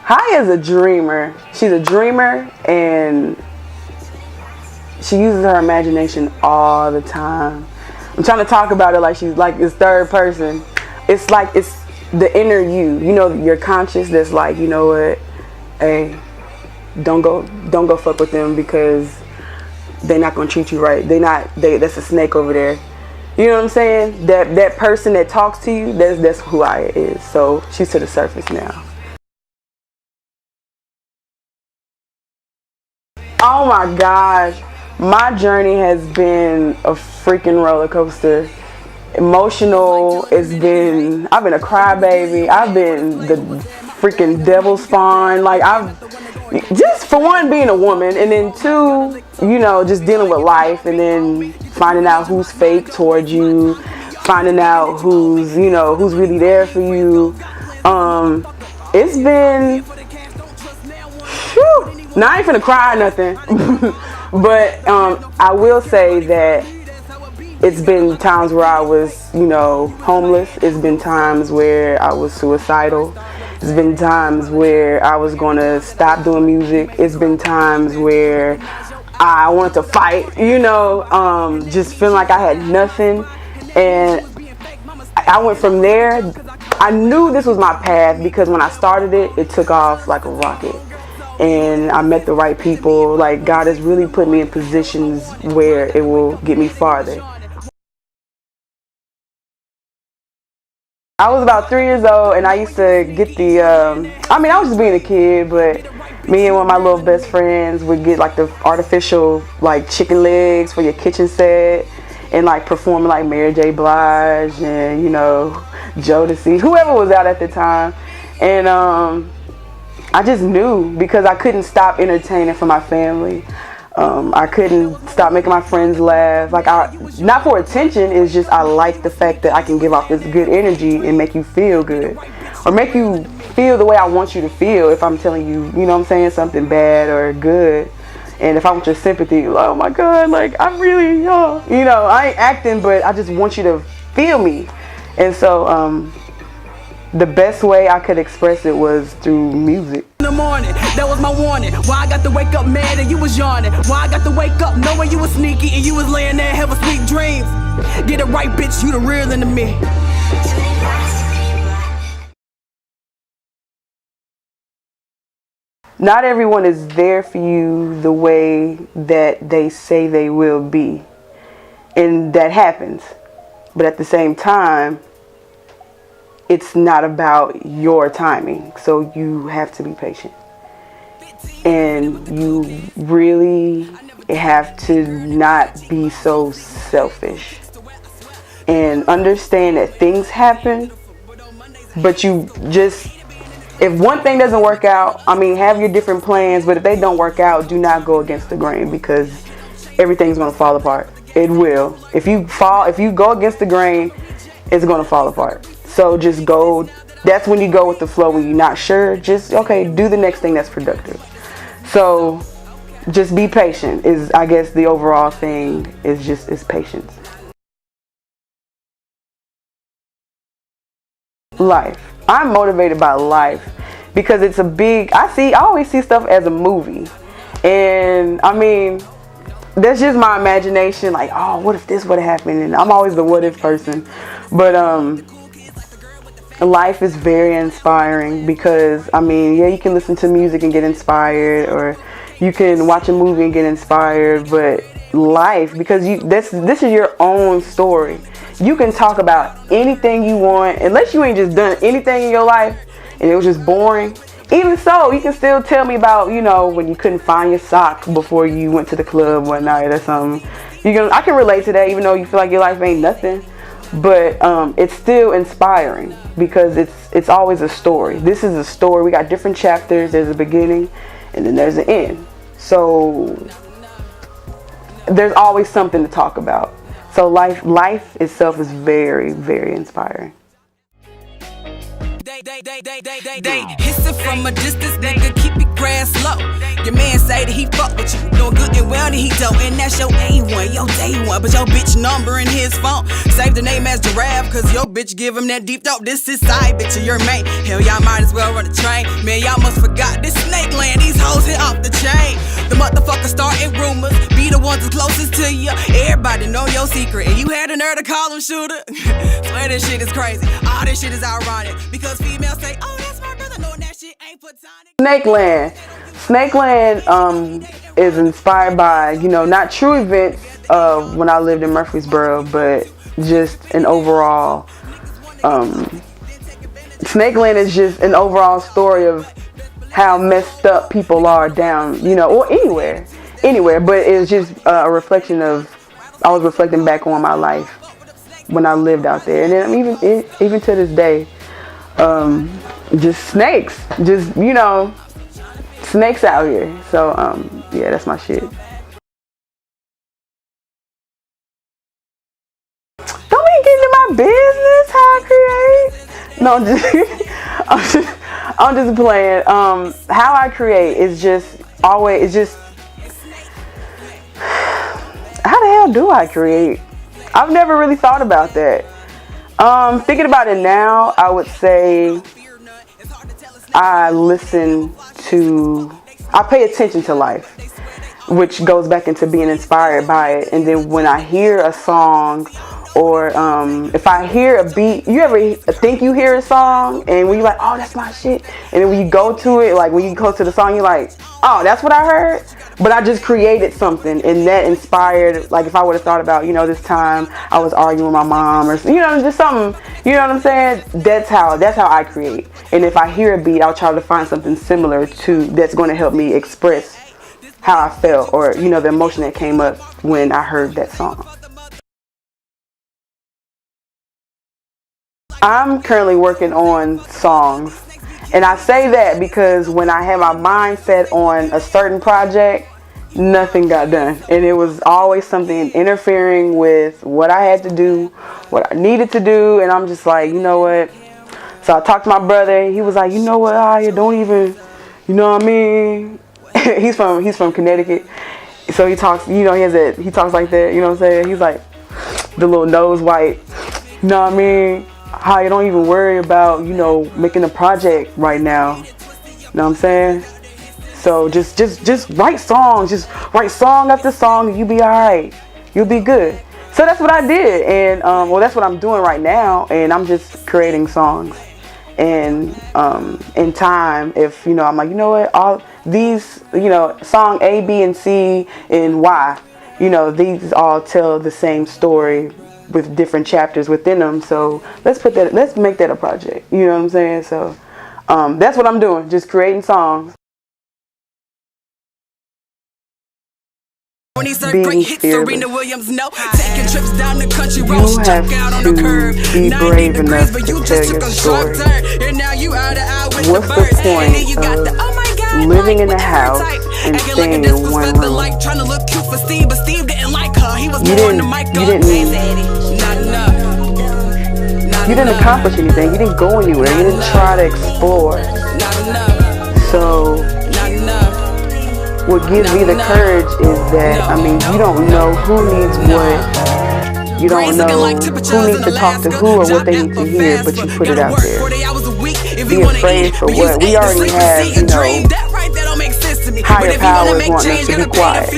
Hiiya is a dreamer. She's a dreamer, and she uses her imagination all the time. I'm trying to talk about it like she's like it's third person. It's like it's the inner you. You know, your conscious that's like, you know what, hey, don't go fuck with them because they're not gonna treat you right. That's a snake over there. You know what I'm saying? That person that talks to you, that's who Hiiya is. So she's to the surface now. Oh my gosh, my journey has been a freaking roller coaster. Emotional. I've been a crybaby. I've been the freaking devil spawn. Like I've just, for one, being a woman, and then two, you know, just dealing with life, and then finding out who's fake towards you, finding out who's really there for you. It's been, whew. Now I ain't finna cry or nothing, but I will say that it's been times where I was, you know, homeless. It's been times where I was suicidal. It's been times where I was gonna stop doing music. It's been times where I wanted to fight, you know, just feeling like I had nothing. And I went from there. I knew this was my path because when I started it, it took off like a rocket. And I met the right people. Like, God has really put me in positions where it will get me farther. I was about 3 years old, and I used to get the, I was just being a kid, but me and one of my little best friends would get like the artificial like chicken legs for your kitchen set, and like performing like Mary J. Blige and, you know, Jodeci, whoever was out at the time. And I just knew, because I couldn't stop entertaining for my family. I couldn't stop making my friends laugh. Like, not for attention, it's just I like the fact that I can give off this good energy and make you feel good. Or make you feel the way I want you to feel if I'm telling you, you know what I'm saying, something bad or good. And if I want your sympathy, oh my God, like, I'm really, you know, I ain't acting, but I just want you to feel me. And so, the best way I could express it was through music. In the morning, that was my warning. Why I got to wake up mad and you was yawning? Why I got to wake up knowing you was sneaky and you was laying there having sweet dreams? Get it right, bitch, you the real into me. Not everyone is there for you the way that they say they will be. And that happens. But at the same time, it's not about your timing, so you have to be patient. And you really have to not be so selfish. And understand that things happen, but you just, if one thing doesn't work out, have your different plans, but if they don't work out, do not go against the grain, because everything's gonna fall apart. It will. If you go against the grain, it's gonna fall apart. So just go, that's when you go with the flow. When you're not sure, just, okay, do the next thing that's productive. So just be patient is, I guess, the overall thing is patience. Life. I'm motivated by life because it's a big, I always see stuff as a movie. And that's just my imagination, like, oh, what if this would have happened? And I'm always the what if person. But life is very inspiring because, yeah, you can listen to music and get inspired, or you can watch a movie and get inspired, but life, because this is your own story. You can talk about anything you want, unless you ain't just done anything in your life and it was just boring. Even so, you can still tell me about, you know, when you couldn't find your sock before you went to the club one night or something. I can relate to that, even though you feel like your life ain't nothing. But it's still inspiring because it's always a story. This is a story. We got different chapters. There's a beginning and then there's an end. So there's always something to talk about. So life itself is very, very inspiring. Hiss it from a distance, nigga, keep your grass low. Your man say that he fuck with you, doing good and well that he don't, and that's your A1, your day one. But your bitch number in his phone, save the name as Giraffe, cause your bitch give him that deep throat. This is side bitch of your main. Hell, y'all might as well run a train. Man, y'all must forgot this Snakeland. These hoes hit off the chain. The motherfuckers starting rumors, be the ones that's closest to you. Everybody know your secret, and you had a nerve to call him shooter. Swear this shit is crazy. All this shit is ironic because females say, oh, that's my brother. Knowing that shit ain't platonic. Snakeland. Snakeland is inspired by, you know, not true events of when I lived in Murfreesboro, but just an overall, Snakeland is just an overall story of how messed up people are down, you know, or anywhere, but it's just a reflection of, I was reflecting back on my life when I lived out there, and then even to this day, just snakes, just, you know, snakes out here. So yeah, that's my shit. Don't be getting in my business how I create. No, I'm just playing. How I create is just always, it's just, how the hell do I create? I've never really thought about that. Thinking about it now, I would say I pay attention to life, which goes back into being inspired by it. And then when I hear a song, or if I hear a beat, you ever think you hear a song and when you're like, oh, that's my shit, and then when you go to it, like when you go to the song, you're like, oh, that's what I heard, but I just created something, and that inspired, like if I would have thought about, you know, this time I was arguing with my mom, or, you know, just something, you know what I'm saying, that's how I create. And if I hear a beat, I'll try to find something similar to, that's going to help me express how I felt, or, you know, the emotion that came up when I heard that song. I'm currently working on songs, and I say that because when I had my mind set on a certain project, nothing got done, and it was always something interfering with what I had to do, what I needed to do, and I'm just like, you know what? So I talked to my brother. He was like, you know what, Hiiya, don't even, you know what I mean? he's from Connecticut, so he talks, you know, he talks like that, you know what I'm saying? He's like the little nose white, you know what I mean? Hiiya, don't even worry about, you know, making a project right now. You know what I'm saying? So just write songs. Just write song after song and you'll be alright. You'll be good. So that's what I did. And well, that's what I'm doing right now. And I'm just creating songs. And in time, if, you know, I'm like, you know what, all these, you know, song A, B, and C, and Y, you know, these all tell the same story with different chapters within them. So let's make that a project. You know what I'm saying? So that's what I'm doing, just creating songs. When he started great hits, Serena Williams, no. Taking trips down the country roads, You have out on the curb. to be brave enough to tell your story. And now you out of with What's the point of living in a house and staying in one room? Trying to look cute for Steve, but Steve didn't like her. He was You didn't accomplish anything. You didn't go anywhere. You didn't try to explore. So what gives me the courage is that, I mean, you don't know who needs what. You don't know who needs to talk to who or what they need to hear, but you put it out there. Be afraid for what? We already have, you know, higher powers wanting us to be quiet.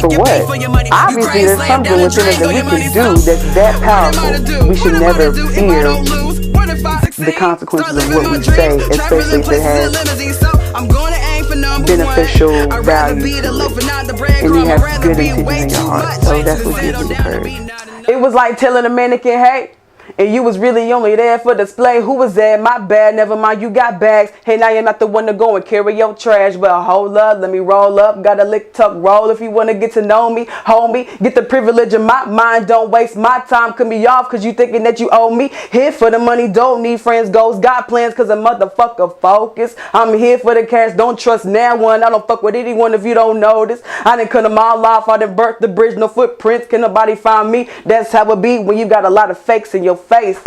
For what? Obviously, there's something within us that we can do that's that powerful. We should never fear the consequences of what we say, especially if it has beneficial value to it, and you have good intentions in your heart. So that's what gives me the courage. It was like telling a mannequin, hey, and you was really only there for display. Who was that? My bad, never mind, you got bags. Hey, now you're not the one to go and carry your trash. But hold up, let me roll up. Got a lick, tuck, roll. If you want to get to know me, homie, get the privilege of my mind. Don't waste my time. Cut me off because you thinking that you owe me. Here for the money, don't need friends, goals, got plans because a motherfucker focus. I'm here for the cash, don't trust now one. I don't fuck with anyone if you don't notice. I done cut them all off, I done burnt the bridge, no footprints. Can nobody find me? That's how it be when you got a lot of fakes in your face.